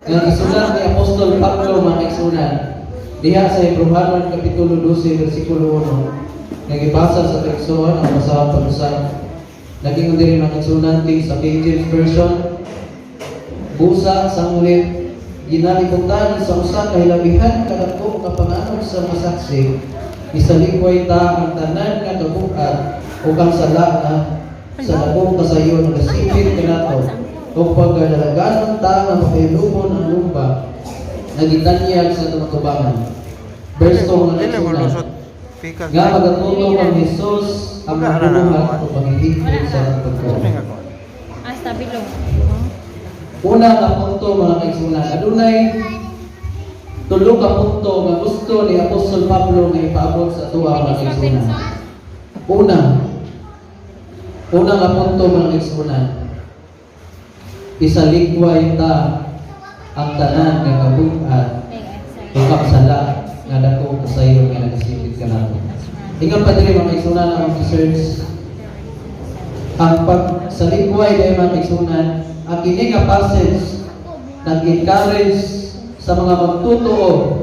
Nga isulat ni Apostol Pablo mga kaigsunan diha sa Hebrehanon Kapitulo 12, versikulo 1. Nagibasa sa tekstuhan ang basahang pag-usap. Naging din mga kaigsunan sa King James Version. Busa sa ngulit, ginalibutan sa usa ka hilabihan kadako kapanganog sa masaksi. Isalikway ta ang tanan nga kabuhat o kang sala na sa labong kasayon nga sipit kanato o pagdalaganon ta nga makailumon ang lumba nagitanyag sa tumatubangan. Verse 2 nga nagsunan nga magatuto ang Jesus ang mabuhat o pangihigpit sa pagkakas. Stabilo. Una ka punto mga kaigsunan, adunay tulo ka punto nga gusto ni Apostol Pablo nga ipaabot sa tuwa mga kaigsunan. Una ka punto mga kaigsunan, isalikway ta ang tanan nga kabuhat o kapsala nga dako kasayo nga nagasipit ka nato. Ingat pa diri mga kaigsunan ang research ang pagsalikway dahil mga kaigsunan. Ang kini nga passage nag-encourage sa mga magtutuo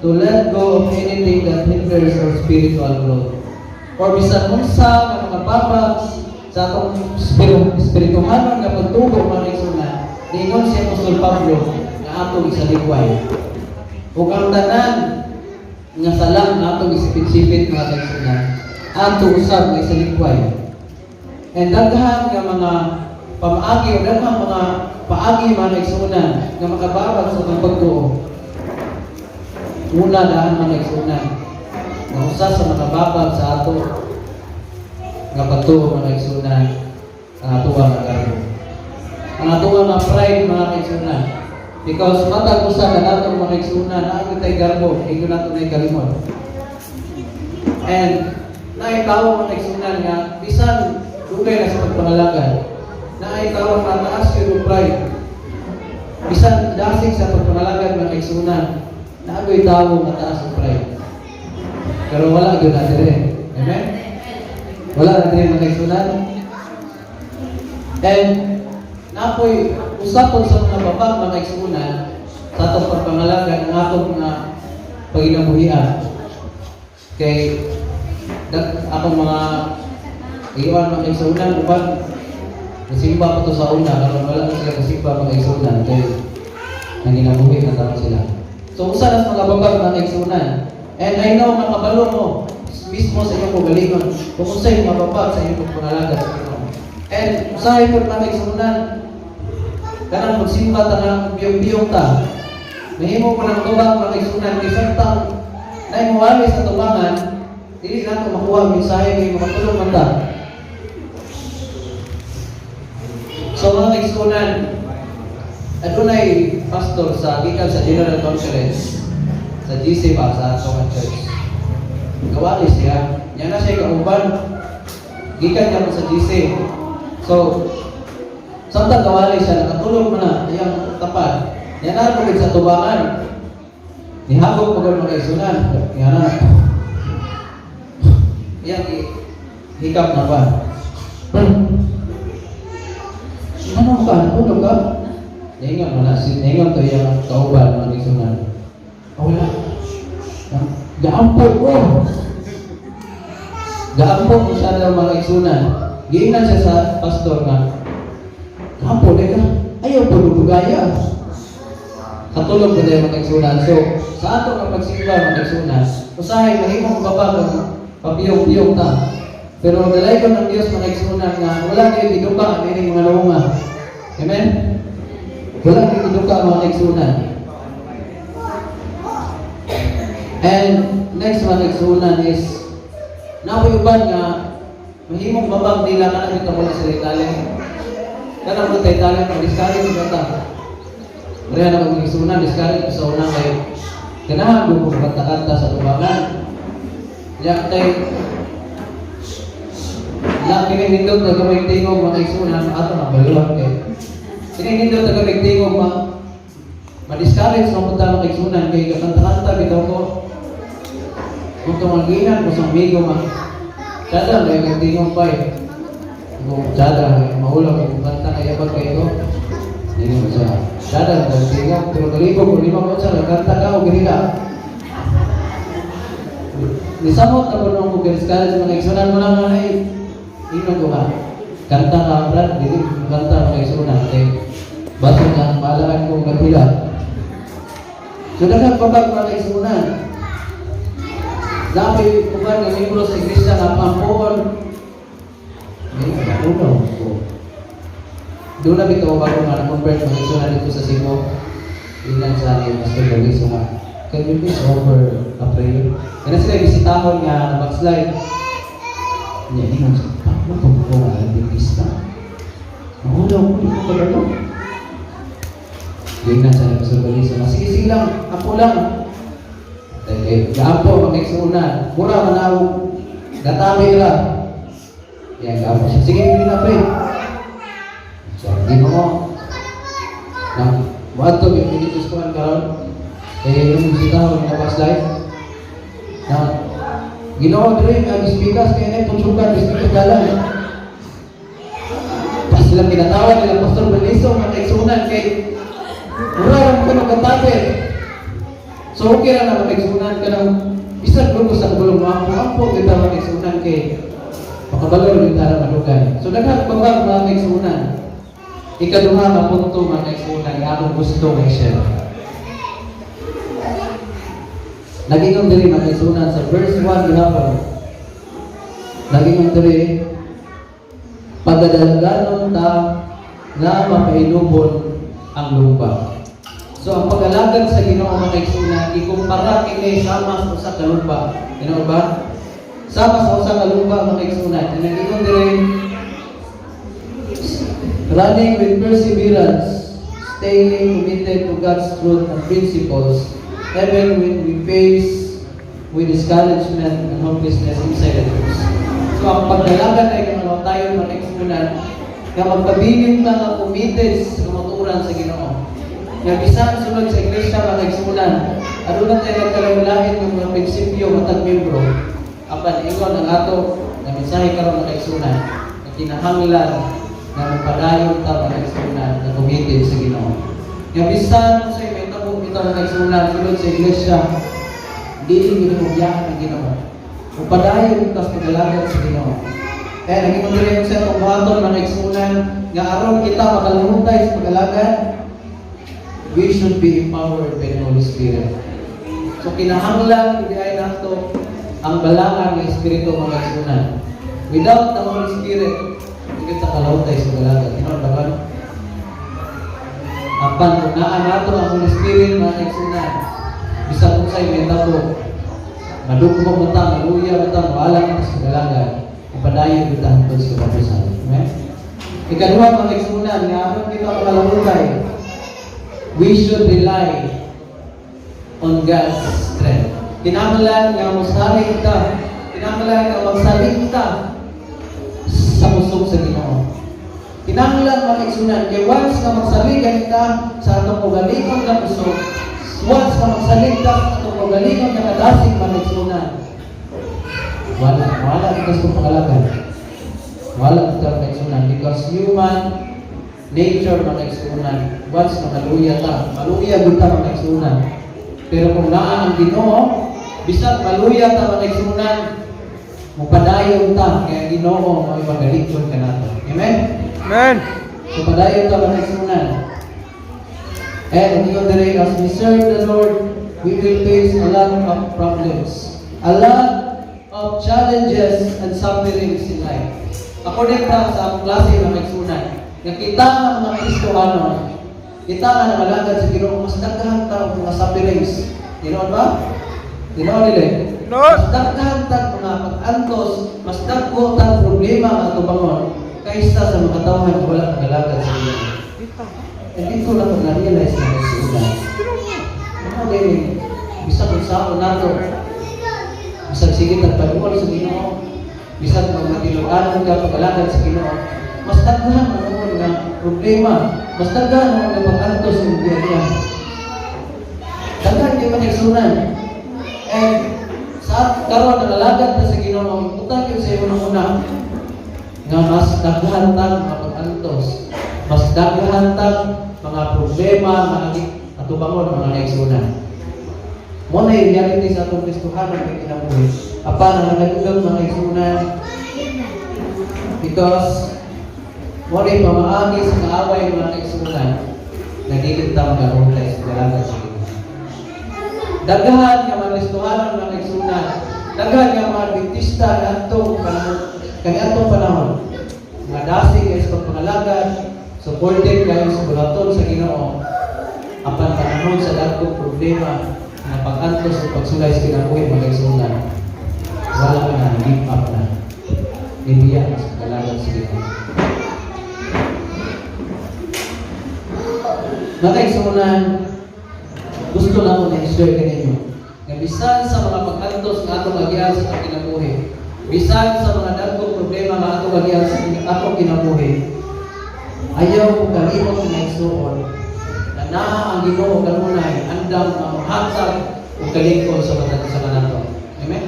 to let go of anything that hinders our spiritual growth. Or bisan unsa nga mga babag sa atong spirituhanon nga pagtubo mga kaigsunan, niingon si Apostol Pablo nga atong isalikway. Ug ang tanan nga sala nga atong isipit-sipit mga kaigsunan, ato usab nga isalikway. And daghan nga mga pamaagi o daghang mga paagi mga kaigsunan nga makababag sa atong pagtuo. Una daan mga kaigsunan nga usa sa makababag sa ato nga pagtuo mga kaigsunan ang atuwa nga garbo. Ang atuwa nga pride mga kaigsunan. Because matag usa ka nato mga kaigsunan na tay garbo, ingon nato nay kalimot. And naitaw mga kaigsunan nga bisan dugay na sa pagpangalagan na ay tawag na taas yung pride. Bisan dasig sa pagpangalagan ng kaigsunan na ago'y tawag na taas yung pride. Pero wala yun natin rin. Amen? Wala natin rin ng kaigsunan. And napoy usapon sa mga babang mga kaigsunan sa atong pagpangalagan ng atong mga paginabuhian. Kay akong mga iwan mga kaigsunan upang nasimba pa to sa una, karon wala na sila nasimba mga kaigsunan kaya nanginabuhi na tama sila. So usa na mga babag mga kaigsunan. And I know mga kabalo mo mismo sa inyong kagalingon kung unsay mga babag sa inyong pangalaga sa Ginoo. And usahay po mga kaigsunan kanang magsimba ta nga biyong-biyong ta. Mahimo ko ng tubang mga kaigsunan kay samtang nay muwali sa tubangan dili nato makuha ang mensahe kay makatulong man ta. So mga kaigsunan, adunay pastor sa gikan sa General Conference sa GC ba sa atong church. Gawali siya, niya na siya kauban gikan niya sa GC. So samtang gawali siya nakatulog mo na iyang tapat. Niya na pagid sa tubangan. Nihagok mo mga kaigsunan. Niya na. Iyang hikap na ba? Ano ka? Ano ka? Naingat mo na. Naingat to yung kauban ng kaigsunan. Wala. Gaampol ko. Gaampol ko siya ng mga kaigsunan. Giingnan siya sa pastor nga. Gaampol ka. Ayaw po lubugaya. Katulog ko tayo mga kaigsunan. So, sa ato ng pagsimba mga kaigsunan, usahay mahimong babag papiyong-piyong ta. Pero dalay ko ng Diyos mga kaigsunan nga wala kayo iduka ang ining mga naunga. Amen? Wala kayo iduka ang mga kaigsunan. And next mga kaigsunan is napuyuban nga mahimong babag nila ka na dito mula sa Italian. Kanang mo tayo Italian pag discourage ka ta. Maria na mga kaigsunan, discourage sa unang kayo. Kanahan doon kung kanta-kanta sa tubangan. Kaya tayo na kinihindot na gamay tingog mga kaigsunan ato na baluhan kayo. Kinihindot na gamay tingog ma-discourage na punta mga kaigsunan kay kakanta-kanta bitaw ko. Kung tumaginan ko sa amigo tsada na yung tingog pa eh. Kung tsada, mahulog yung kanta na yabag kayo. Hindi mo siya. Dada, nagsigaw, pero kalibog, kung lima ko siya, nagkanta ka o ganila. Nisamot na po nung Kugels College, mga iksunan mo lang na ino ko ha. Kanta ka, Brad, hindi kanta mga iksunan. Baso na, maalaman kong kapila. So, nagkakabag mga iksunan. Dami kuman ng libro sa iglesia na pampon. Hindi ka natunaw ko. Doon na bitaw bago nga na-convert mga iksunan dito sa Cebu. Ilan sa akin, Pastor Galiso nga. Can you please offer a prayer? Kaya sila bisitahon nga na backslide. Hindi nga siya. Ano pa po nga ang bintista? Mahulaw ko, hindi ko pa gano'n. Hindi nga siya Pastor Galiso. Sige lang, ako lang. Gaapo, mag-iksunan. Mura, manaw. Gatami ra. Yan, gaapo siya. Sige, hindi na pre. So, hindi mo. Buat to, may pinitus ko ang karoon. Yung bisitahon na backslide. Ginawa din ang bispikas kaya na punsukan, bispikas dalan. Pas silang tinatawag nila Pastor Beliso, mag-iksunan kay mura lang ko nagkatabi. So okay lang na mag-iksunan ka ng isang grupo sa kabulong ampo kita mag-iksunan kay makabalor yung tara madugan. So nagkakabag mag-iksunan. Ikaduha na punto mag-iksunan yung akong gusto may share. Naging diri mag-iksunan sa verse 1 gihapon. Naging diri pagdadalagan ta na mapainubon ang lupa. So ang pag-alagad sa Ginoo mga igsunan, ikumpara kini sama sa usa ka lupa. Ginoo ba? Sama sa usa ka lupa mga igsunan. Naging diri running with perseverance, staying committed to God's truth and principles, even when we face with discouragement and hopelessness inside the church. So ang pagdalagan ay mga tayo mga igsunan, nga magpabilin ta nga committed sa kamaturan sa Ginoo. Nga bisan sulod sa iglesia mga igsunan, aduna tayo nagkalawlahin ng mga prinsipyo matag membro. Apan ingon ang ato nga mensahe karon mga igsunan, na kinahanglan na magpadayon ta mga igsunan na committed sa Ginoo. Nga bisan sa may tabo ito mga igsunan sulod sa iglesia, dili ginugyan ang Ginoo. Magpadayon ta sa pagdalagan sa Ginoo. Kaya naging magdalhin sa itong buhaton mga igsunan nga aron kita makalungutay sa pagdalagan, we should be empowered by the Holy Spirit. So kinahanglan hindi ay nato ang balangan ng Espiritu mga igsunan. Without the Holy Spirit, hindi kita kalawtay sa pagdalagan. Kinahanglan apan kung naan nato ang Holy Spirit mga igsunan, bisan kung sa'yo may tato, madugmog mo ta, maluya mo ta, maalam mo sa pagdalagan, ipadayon kita hangtod sa kapusan. Amen? Ikaduha mga igsunan, nga aron kita makalungutay, we should rely on God's strength. Kinahanglan nga masalig ka, kinahanglan nga magsalig ka sa pusong sa Ginoo. Kinahanglan mga igsunan, kaya once na magsaligan ka sa atong ugalingon na pusong, once na magsalig ka sa atong ugalingon na kadasig mga igsunan, wala kita sa pangalagan. Wala kita mga igsunan because human nature mga igsunan, once na maluya kita mga igsunan. Pero kung naan ang Ginoo, bisag maluya ta mga igsunan, mupadayon ta kaya Ginoo may magalikon ka nato. Amen? Amen. So padayon ta mga igsunan. And as we serve the Lord, we will face a lot of problems, a lot of challenges and sufferings in life. According ta sa klase ng igsunan, nakita ang mga Kristohano, kita nga namalagad sa Ginoo, mas daghan ta mga sufferings. Ginoon ba? Ginoon nila. Mas daghan ta mga pag-antos, mas dagko ta problema nga tubangon kaysa sa mga tawhan nga wala nagalagad sa Ginoo. And dito na ko na-realize na igsunan. Ano din, bisag kung saan nato, bisag sige tagpalimol sa Ginoo, bisag magmatiluan ka pag-alagad sa Ginoo, mas daghan naman nga problema, mas daghan naman nga pag-antos sa mga daghan kayo panigsunan. And sa karon na nalagad na sa Ginoo, utang yun sa iyo una nga mas daghan tag mga pag-antos, mas daghan tag mga problema, mga atubangon, mga naigsunan. Mo na yung reality sa atong Kristohanon ng kinabuhi. Apa na nagagulog mga naigsunan. Because mo na yung pamaagi sa kaaway mga naigsunan, nagigintang karulay sa galaga sa Ginoo. Daghan nga mga Kristohanon mga naigsunan, daghan nga mga Adventista na atong panahon. Mga dasi kayo sa pagpangalagad, supported kayo sa bulaton sa Ginoo. Apan panahon sa dagkong problema na pag-antos sa pagsulay sa kinabuhi mga igsunan, wala ka na, give up na. Nibiya sa kalagan sa Ginoo. Mga igsunan, gusto na ako na-share ka ninyo na bisan sa mga pag-antos na atong agian sa kinabuhi, bisan sa mga dagkong problema na atong agian sa atong kinabuhi, ayaw ko kalimot na igsuon na naa ang Ginoo kanunay andam ang hatag ug kalingkod sa matag sa kanato. Amen.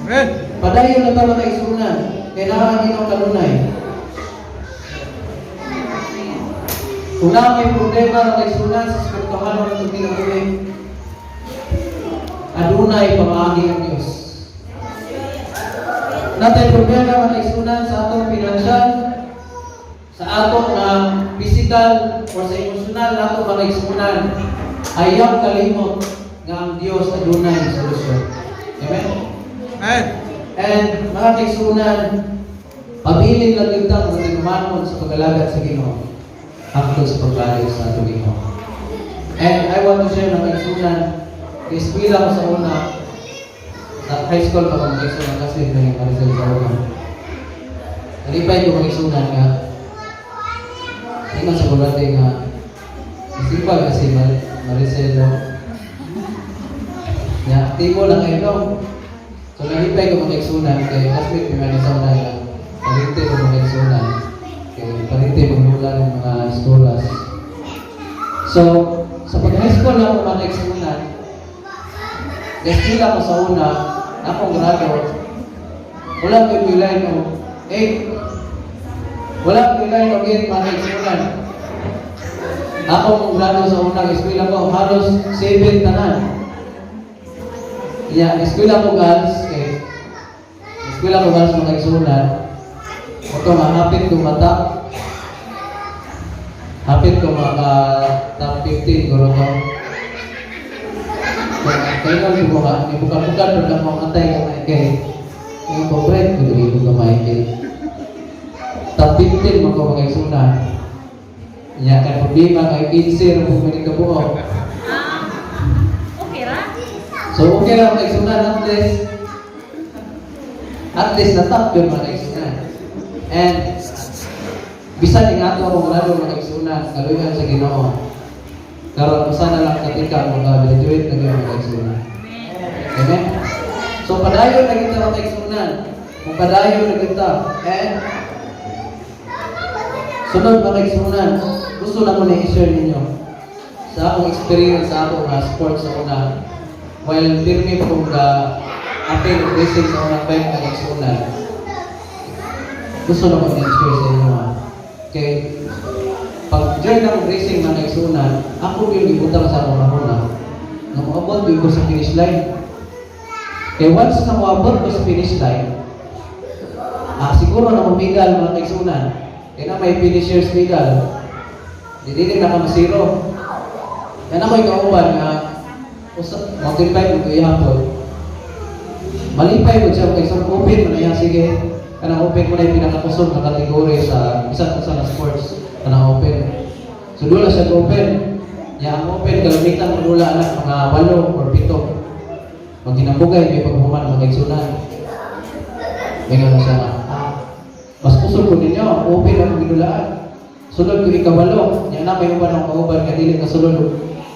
Amen. Padayon na ta mga igsunan kay naa ang Ginoo kanunay. Kung na may problema mga igsunan sa spiritual ng atong kinabuhi, adunay pamaagi ang Dios. Natay problema mga igsunan sa atong pinansyal, sa atong physical o sa emosyonal na atong mga igsunan, ayaw kalimot nga ang Dios adunay solusyon. Amen? Amen. And mga igsunan, pabiling lang ligtang sa tinumanon sa pag-alagad sa Ginoo hangtod sa paglayo sa atong Ginoo. And I want to share mga igsunan, iskwela ko sa una, sa high school pa mga igsunan kasi may Maricel sa una. Nalipay ko mga igsunan nga, hindi man sa bulate nga, isipag kasi Maricel nga, aktibo lang kayo no? So nalipay ko mga igsunan, kaya classmate may mga sa una nga, parinte ko mga igsunan, kaya parinte maglula ng mga stolas. So, sa pag-high school lang mga igsunan, Destila ko sa una, akong grado, wala ko bilay no 8. Wala ko bilay no 8 mga igsunan. Akong grado sa una, eskwela ko halos 7 tanan. Yeah, eskwela ko girls, eskwela ko girls mga igsunan. Ito nga, hapit ko mata. Hapit ko mga top 15 guro ko. Kaya nga ibuka-buka doon lang mga katay kamay kay yung pabret ko doon yung kamay kay top 15 mga igsunan. Iya kan problema kay 15 kung may kabuo. Okay ra? So okay lang mga igsunan at least na top yun mga igsunan. And bisan yung ato akong grado mga igsunan, kaluyan sa Ginoo. Karon sana lang katika mag-graduate na ngayon mga igsunan. Amen? So padayon na kita mga igsunan. Kung padayon na kita. And sunod mga igsunan, gusto na ko na i-share ninyo sa akong experience sa akong sports sa una. While firme po kong apel ng racing sa unang bike mga igsunan, gusto na ko na-share sa inyo. Okay? Pag join ng racing mga igsunan, ako yung ibutang sa una-una. Nung abot ko sa finish line. Kaya once na maabot ko sa finish line, siguro na medal mga igsunan. Kaya na may finisher's medal. Hindi na kami zero. Yan ako yung kauban na mountain bike mo ito ihapon. Malipay ko siya kay isang open mo na yan. Sige, kanang open mo na yung pinakakusog na kategory sa isang na sports. Kanang open. So doon siya open. Yang open, kalamitan mo doon anak mga 8 or 7. Pag ginabugay, may paghuman mga igsunan. May gano'n siya na, mas kusog ko ninyo, open ang ginulaan. Sulod ko ikawalo. Yan na may uban ang kauban, kadilit na sulod.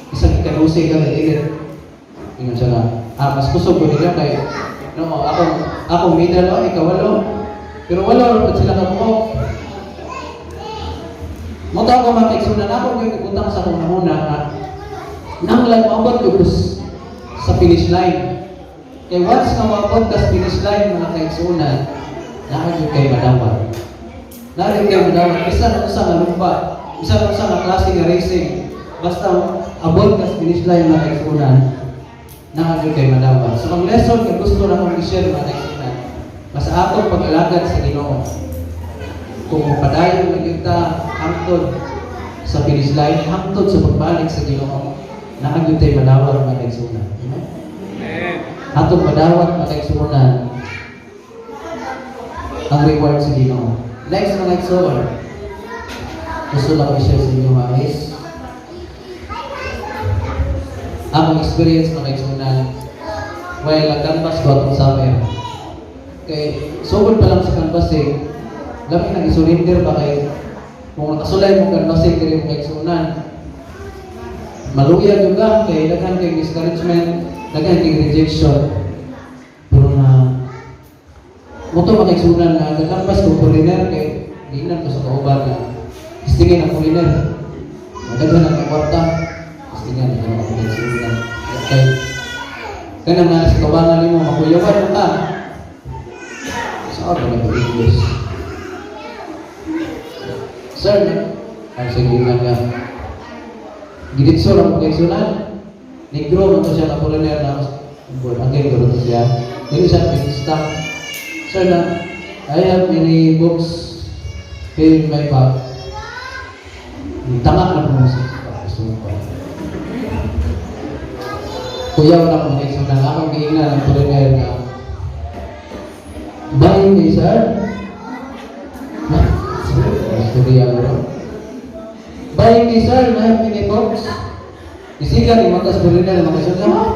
Isang ikalusi ka na dilit. Gano'n siya na, mas kusog ko ninyo kay, no, akong middle, ikawalo. Pero wala rin sila kabuok. Mata ko mga igsunan, ako yung ikutang sa kong una nang lang maabot ko sa finish line. Kaya once na maabot ka sa finish line mga kaigsunan, nakagod kayo madawat. Nakagod kayo madawat. Isa na sa lumba, isa na sa klase ng racing. basta abot ka sa finish line na kaigsunan, nakagay kay madawat. So ang lesson na gusto na kong i-share mga kaigsunan, mas atong pag-alagad sa Ginoo. Kung padayon na kita hangtod sa finish line, hangtod sa pagbalik sa Ginoo, nakagay tayo madawat mga kaigsunan. Atong madawat mga kaigsunan, ang reward sa Ginoo. Next mga kaigsunan, gusto lang i-share sa inyo mga guys. Akong experience mga kaigsunan, while nag-canvas ko atong summer. Kay, sugod pa lang sa canvas eh, lami nag-surrender ba kay, kung nakasulay mo canvas eh, kaya mga kaigsunan, maluya juga kay daghan kay discouragement, daghan kay rejection. Pero na, muto mga kaigsunan na nag-canvas ko kuliner kay, diinan ko sa kauban na, istingin ang kuliner. Daghan ang kwarta, istingin ang mga kaigsunan. Okay. Kaya nga sa kabangan mo, makuyawan mo ka. Sa ako na ito English. Sir, ang sige nga. Giditso lang po kaigsunan. Negro mo to siya na kuliner na angin ko to siya. Hindi siya pinista. Sir na, I have many books here in my bag. Tama na po sa gusto mo pa. Kuya wala ko mga kaigsunan. Akong giingnan ang kuliner na buy me, sir. Istorya ko. Buy me, sir. I have many books. Isiga ni matas kuliner na mga kaigsunan.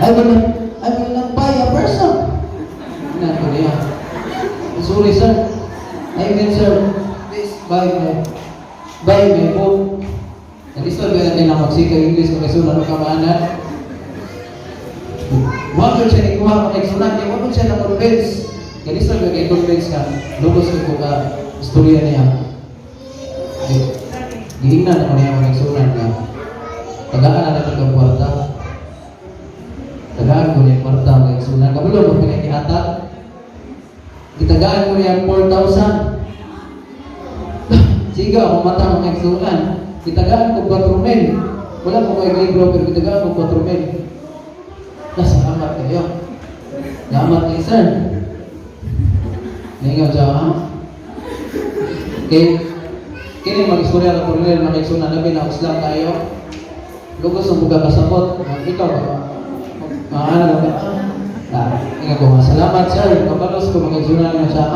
I will not buy a person. Not ko niya. Sorry, sir. I mean, sir, please buy my book. Nag-istol ba natin na magsika English kung kaigsunan o kamaanan? Wakil siya ni kuha kung kaigsunan, kaya wakil siya na convince. Nag-istol ba kayo convince ka? Lugos ko ka, istorya niya. Giingnan ako niya kung kaigsunan ka. Tagaan na natin ang kwarta. Tagaan ko niya ang kwarta ang kaigsunan. Kabulong mo pinakihatak. Itagaan ko niya 4,000. Siga, ako mata ang kaigsunan. Itagaan ko 4,000. Wala ko kayo libro, pero itagaan ko 4,000. Salamat kayo. Salamat kayo, sir. Ngayon siya, ha? Okay. Kini mag-istorya ng kuliner na kaigsunan, labi na uslang tayo. Lugos ang buka kasabot. Ikaw ba? Maana ba? Ingat ko nga. Salamat, sir. Kabalos ko mga kaigsunan na siya,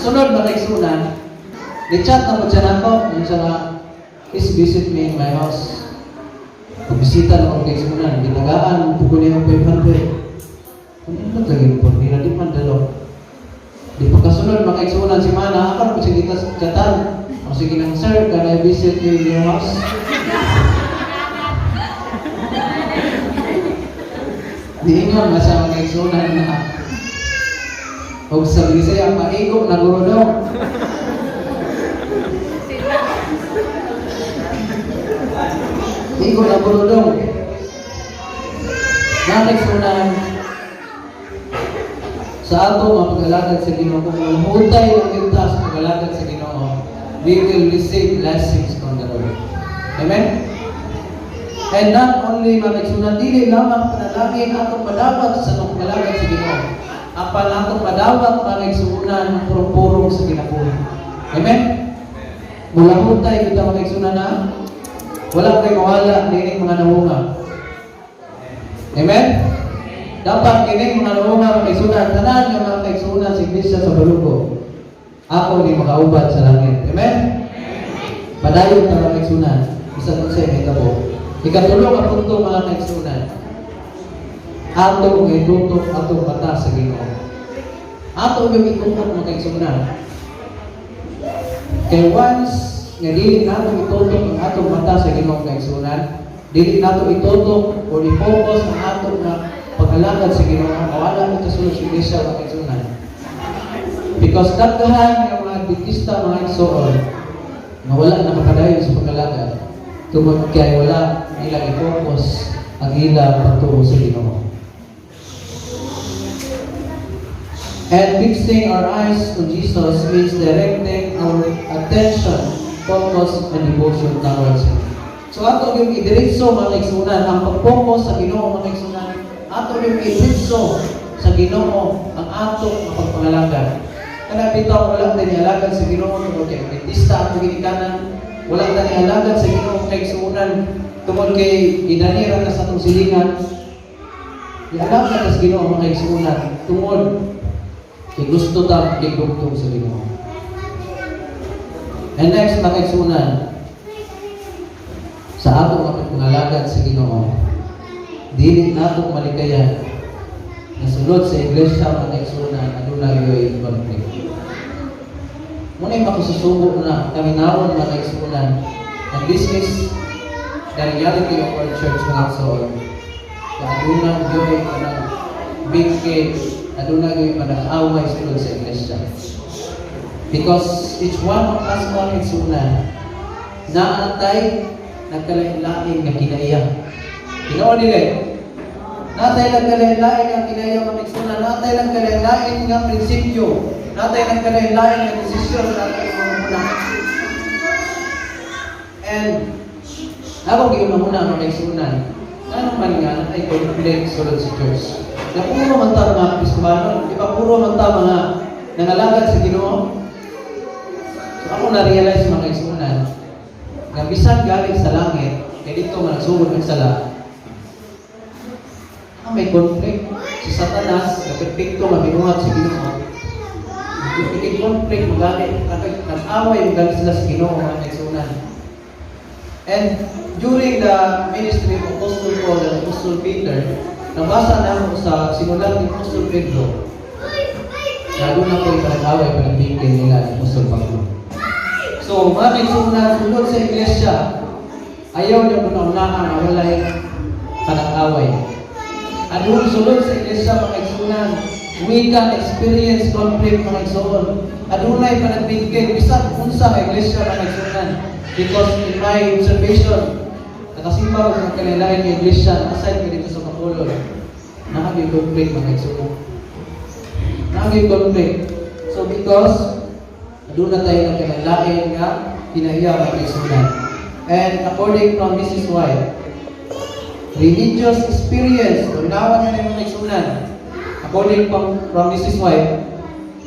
Sunod na kaigsunan, ni-chat na po siya na ako, yung siya na, please visit me in my house. Pagbisita na ako kaigsunan, ginagaan, puko niya ang 500. Kung ano lagi po, nila di man dalo. Di pagkasunod, mga kaigsunan si Mana, akal po siya kita sa chatan. O sige nang, sir, can I visit you in your house? Diingon na siya mga kaigsunan na, huwag sabi siya, maigo na guro daw. Igo na guro daw. Kaigsunan, sa ato mga pag-alagad sa Ginoo, kung hutay ang kita sa pag-alagad sa Ginoo, we will receive blessings from the Lord. Amen? And not only mga kaigsunan, dili lamang panalangin atong madawat sa pag-alagad sa Ginoo. Apan atong madawat mga kaigsunan ang purong-purong sa kinabuhi. Amen? Mula hutay kita mga kaigsunan na wala kayo mawala dining mga nawunga. Amen? Dapat kining mga nawunga mga kaigsunan, tanan ng mga kaigsunan sa iglesia sa Balugo. Ako ni makaubad sa langit. Amen? Padayon ta mga kaigsunan. Isa kung sa ikatabo. Ikatulong ang punto mga kaigsunan. Atong itutok atong mata sa Ginoo. Atong yung itutok mga kaigsunan. Kaya once nga dili nato itutok ang atong mata sa Ginoo kaigsunan, dili nato itutok o i-focus ang atong na pag-alagad sa Ginoo, mawala ito sa iglesia mga kaigsunan. Because daghan ng mga Adventista mga igsoon na wala na makadayon sa pag-alagad, tungod kaya wala nilang i-focus ang ilang pagtuo sa Ginoo. And fixing our eyes on Jesus means directing direct our attention, focus, and devotion towards Him. So ato yung idiretso mga kaigsunan, ang pag-focus sa Ginoo mga kaigsunan, ato yung idiretso sa Ginoo ang ato ang pagpangalagan. Kana bitaw wala tani alagan sa Ginoo tungod kay Adventista ang ginikanan, wala tani alagan sa Ginoo kaigsunan tungod kay ginanira na sa atong silingan. Ialagan sa Ginoo mga kaigsunan tungod kay gusto ta kigugtong sa Ginoo. And next mga kaigsunan, sa ato mga pagpangalagan sa Ginoo, dili nato malikayan na sulod sa iglesia mga kaigsunan aduna yoy konflikt. Muna makususubo na kami nawon mga kaigsunan, and this is the reality of our church mga kaigsunan. Aduna yoy kanang big case, aduna yoy kanang away sulod sa iglesia. Because each one of us mga kaigsunan naantay nagkalain-lain nga kinaiya. Tinoo nila, natay nagkalain-lain nga kinaiya mga kaigsunan, natay nagkalain-lain nga prinsipyo, natay nagkalain-lain nga desisyon sa ating mga muna. And ako giyon muna mga kaigsunan, anong man nga natay conflict sulod sa church. Na puro man ta mga Kristobanon, di ba puro man ta mga nangalagad sa Ginoo. So ako na-realize mga kaigsunan, nga bisan galing sa langit, kaya dito magsugod ng sala, may conflict. Si Satanas, napipikto, mabinuhat si Ginoo. May conflict, magalit, nag-away, magalit sila sa Ginoo, mga kaigsunan. And during the ministry of Apostle Paul and Apostle Peter, nabasa na ako sa simulan ni Apostle Pedro, lalo na po yung nag-away, panagbigay nila ni Apostle Pablo. So, mga kaigsunan, sulod sa iglesia, ayaw niyo una-unahan na walay panag-away. At kung sulod sa iglesia, mga kaigsunan, we can experience conflict, mga kaigsunan. At unay panagbigay, bisan unsa ka iglesia, mga kaigsunan. Because in my observation, nakasimpaw ng kanilain ng iglesia, aside ka dito sa Bacolod, nakagay conflict, mga kaigsunan. Nakagay conflict. So, because doon na tayo ng kinalain nga pinahiya mga kaigsunan. And according from Mrs. White, religious experience, kung nawan na mga kaigsunan, according from Mrs. White,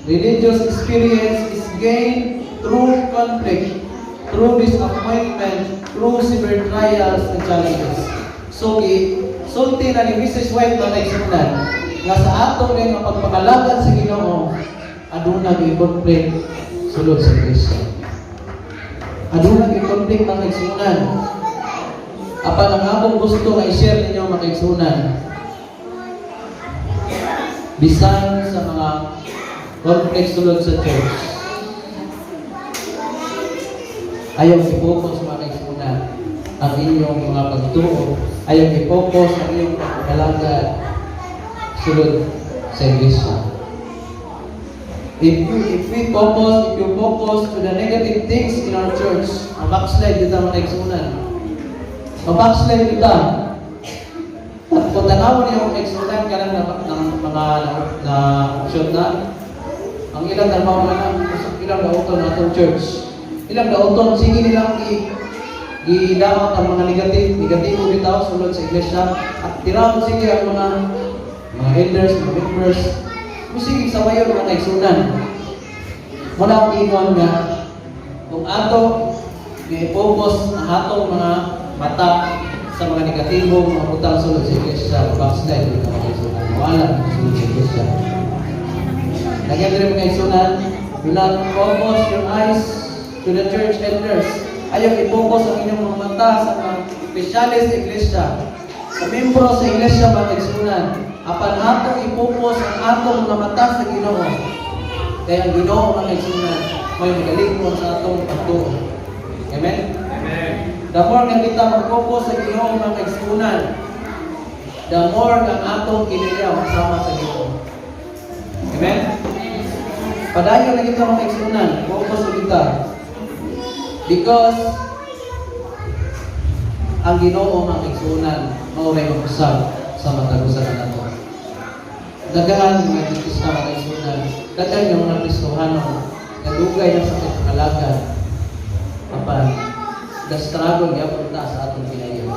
religious experience is gained through conflict, through disappointment, through severe trials and challenges. So, sulti na ni Mrs. White mga kaigsunan, nga sa ato rin ang pagpakalagan sa Ginoo, aduna may conflict sulod sa iglesia. Aduna may conflict mga kaigsunan. Apan ang akong gusto nga i-share ninyo mga kaigsunan, bisan sa mga conflict sulod sa church, ayaw i-focus mga kaigsunan ang inyong mga pagtuo, ayaw i-focus ang inyong pagkalaga sulod sa iglesia. If you focus to the negative things in our church, mabackslide kita mga kaigsunan. Mabackslide kita. At kung tanawin niyo mga kaigsunan, kanang mga na-option na, ang ilang nalmawalan, ilang dauton na itong church. Ilang dauton, sige nilang i-daot ang mga negatibo bitaw sulod sa iglesia, at tirawon sige ang mga elders, mga members, sige sa mayon mga kaigsunan. Muna ang ingon nga, kung ato i-focus ang atong mga mata sa mga negatibong mga utang sulod sa iglesia, backslide ng mga kaigsunan, wala sulod sa iglesia. Nagyan rin mga kaigsunan, do not focus your eyes to the church elders. Ayaw i-focus ang inyong mga mata sa mga specialist sa iglesia, sa membro sa iglesia mga kaigsunan. Apan atong i-focus ang atong mga mata sa Ginoo. Kaya ang Ginoo mga kaigsunan, may magaling sa atong pagtuo. Amen? Amen. The more nga kita mag-focus sa Ginoo mga kaigsunan, the more ang atong kinaya magsama sa Ginoo. Amen? Padayon na kita mga kaigsunan, focus na kita. Because ang Ginoo mga kaigsunan, mauray mag-usab sa matagusan na nato. Dagaan mga Diyos na mga kaigsunan, dagaan yung mga Kristohanon, nalugay na sa pagkalagan. Apan, na-struggle gyapon ta sa atong kinayo.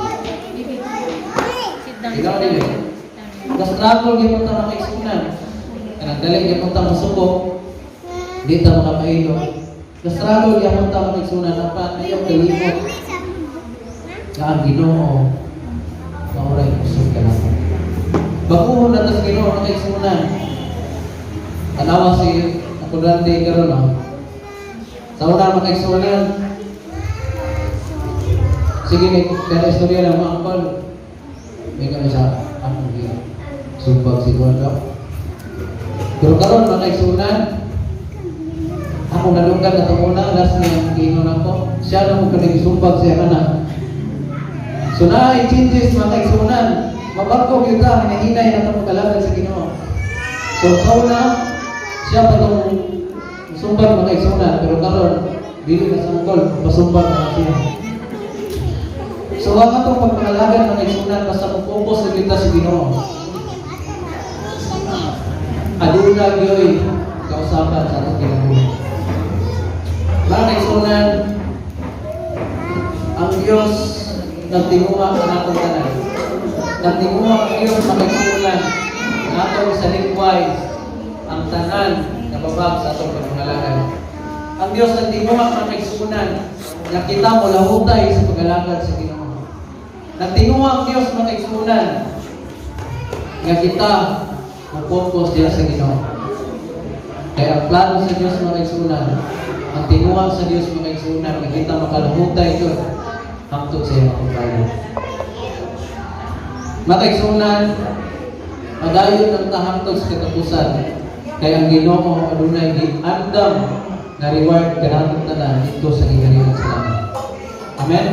Sit down. Ikaw din eh. Na-struggle gyapon ta makaigsunan. Kanang dali gyapon ta masubok. Di ta makapailo. Na-struggle gyapon ta makaigsunan apan ayaw kalimot. Nga ang Ginoo mauray kusog ka na. Bakuhon na tas Ginoo makaigsunan. Tanawa si ako dante karon no. Sa una makaigsunan. Sige ni kada istorya ng mga angkol. May kami sa akong gila. Sumpag si Gwanda. Pero karon makaigsunan. Ako nalunggan na itong una, last niya ang giinon ako. Siya na mo kanig sumpag siya anak. So na changes mga kaigsunan. Mabarko yun ta, hinahinay na itong magkalaban sa Ginoo. So kauna, siya pa itong sumpag mga kaigsunan. Pero karon, dili na sa angkol, pasumpag na siya. So ang itong pagkalaban mga kaigsunan, basta mag-focus na kita sa Ginoo. Aduna gyoy kausapan sa atong kinabuhi. Mga kaigsunan, ang Diyos nagtinguha sa atong tanan. Nagtinguha ang Diyos mga kaigsunan na atong sa likway ang tanan na babag sa atong pagkalagan. Ang Diyos nagtinguha mga kaigsunan na kita mo lahutay sa pagkalagan sa Ginoo. Nagtinguha ang Diyos mga kaigsunan na kita mag-focus diya sa Ginoo. Kaya ang plano sa Diyos mga kaigsunan, ang tinguha sa Diyos mga kaigsunan, na kita makalahutay ito hangtod sa iyong plano. Mga kaigsunan, magayon ng tahangtod sa katapusan. Kaya ang Ginoo adunay giandam na reward kanatong tanan dito sa giharian sa langit. Amen.